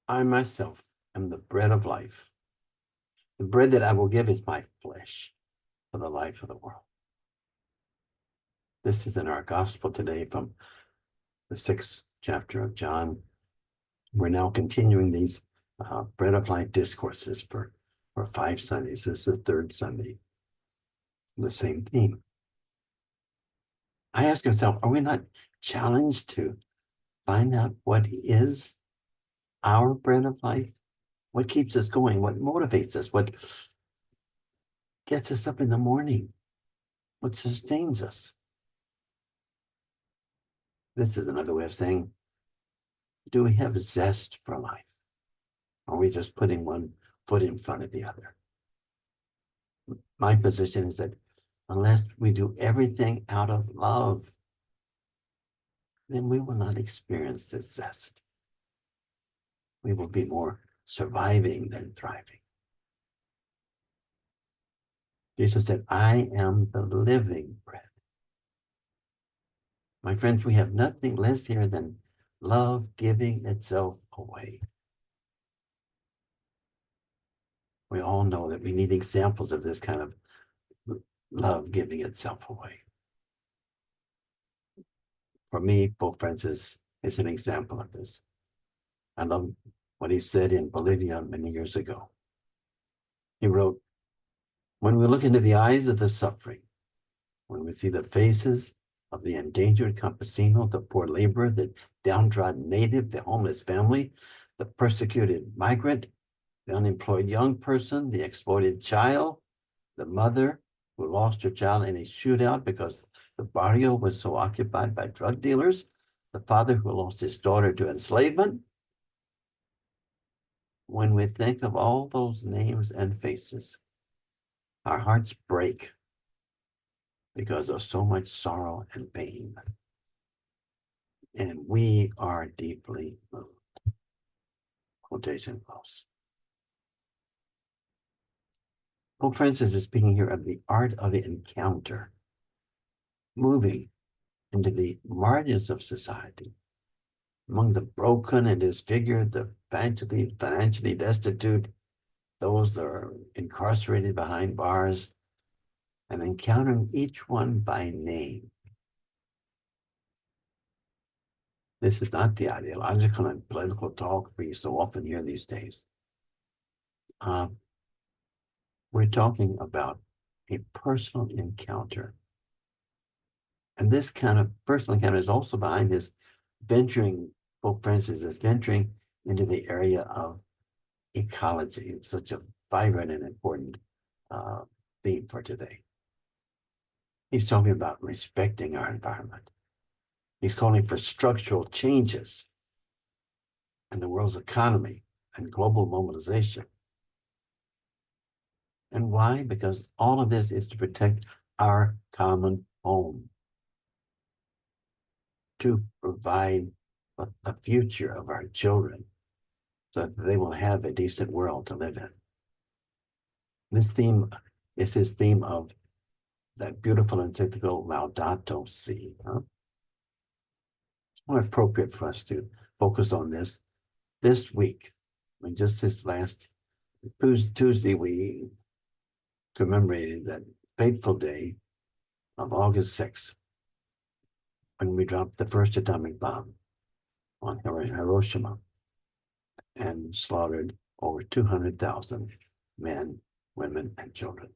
I myself am the bread of life. The bread that I will give is my flesh for the life of the world. This is in our gospel today from the 6th chapter of John. We're now continuing these bread of life discourses for 5 Sundays. This is the third Sunday, the same theme. I ask myself, are we not challenged to find out what is our bread of life? What keeps us going? What motivates us? What gets us up in the morning? What sustains us? This is another way of saying, do we have zest for life? Or are we just putting one foot in front of the other? My position is that unless we do everything out of love, then we will not experience this zest. We will be more surviving than thriving. Jesus said, I am the living bread. My friends, we have nothing less here than love giving itself away. We all know that we need examples of this kind of love giving itself away. For me, Pope Francis is an example of this. I love what he said in Bolivia many years ago. He wrote, when we look into the eyes of the suffering, when we see the faces of the endangered campesino, the poor laborer, the downtrodden native, the homeless family, the persecuted migrant, the unemployed young person, the exploited child, the mother who lost her child in a shootout because the barrio was so occupied by drug dealers, the father who lost his daughter to enslavement. When we think of all those names and faces, our hearts break because of so much sorrow and pain. And we are deeply moved. Quotation close. Pope Francis is speaking here of the art of the encounter, moving into the margins of society, among the broken and disfigured, the financially destitute, those that are incarcerated behind bars, and encountering each one by name. This is not the ideological and political talk we so often hear these days. We're talking about a personal encounter. And this kind of personal encounter is also behind this venturing, Pope Francis is venturing into the area of ecology. It's such a vibrant and important theme for today. He's talking about respecting our environment. He's calling for structural changes in the world's economy and global mobilization. And why? Because all of this is to protect our common home, to provide a future of our children so that they will have a decent world to live in. This theme is his theme of that beautiful encyclical Laudato Si. It's more appropriate for us to focus on this week. I mean, just this last Tuesday, we commemorated that fateful day of August 6th, when we dropped the first atomic bomb on Hiroshima and slaughtered over 200,000 men, women, and children.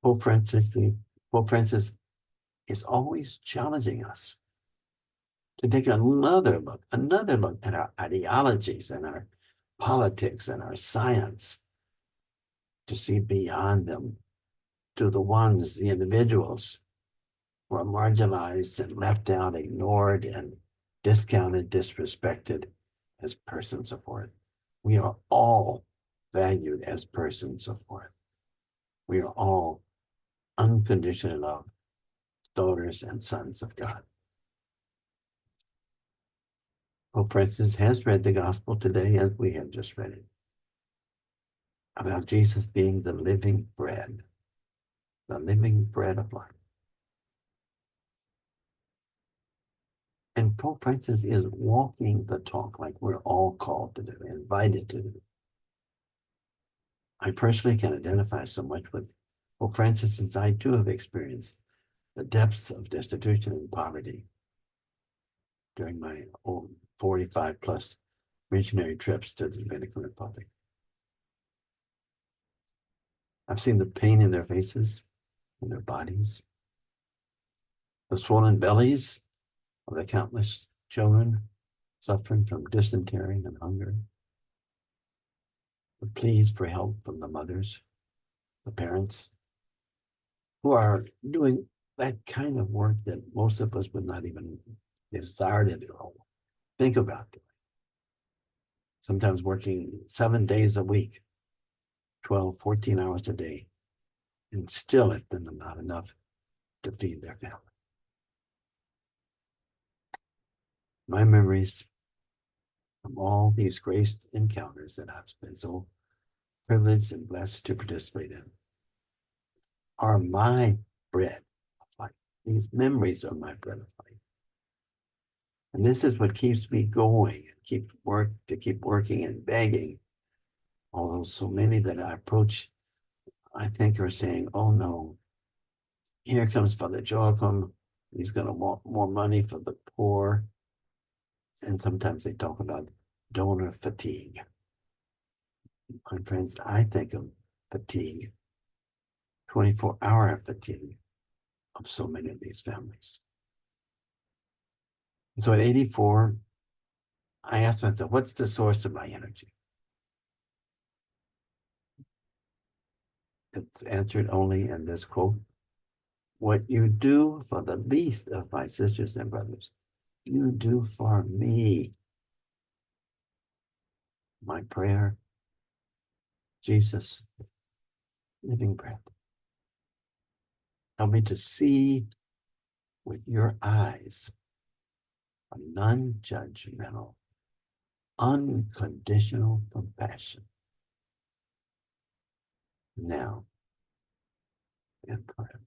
Pope Francis is always challenging us to take another look at our ideologies and our politics and our science, to see beyond them to the individuals who are marginalized and left out, ignored, and discounted, disrespected as persons of worth. We are all valued as persons of worth. We are all unconditionally loved daughters and sons of God. Pope Francis has read the gospel today as we have just read it, about Jesus being the living bread of life. And Pope Francis is walking the talk like we're all called to do, invited to do. I personally can identify so much with Pope Francis since I too have experienced the depths of destitution and poverty during my own 45 plus missionary trips to the Dominican Republic. I've seen the pain in their faces, in their bodies, the swollen bellies of the countless children suffering from dysentery and hunger, the pleas for help from the mothers, the parents, who are doing that kind of work that most of us would not even desire to do or think about doing. Sometimes working 7 days a week, 12, 14 hours a day, and still it's been not enough to feed their family. My memories from all these graced encounters that I've been so privileged and blessed to participate in are my bread of life. These memories are my bread of life. And this is what keeps me going and keep working and begging. Although so many that I approach, I think are saying, oh no, here comes Father Joachim. He's going to want more money for the poor. And sometimes they talk about donor fatigue. My friends, I think of fatigue, 24-hour fatigue of so many of these families. So at 84, I asked myself, what's the source of my energy? It's answered only in this quote: what you do for the least of my sisters and brothers, you do for me. My prayer, Jesus, living bread. Help me to see with your eyes a non-judgmental, unconditional compassion now and forever.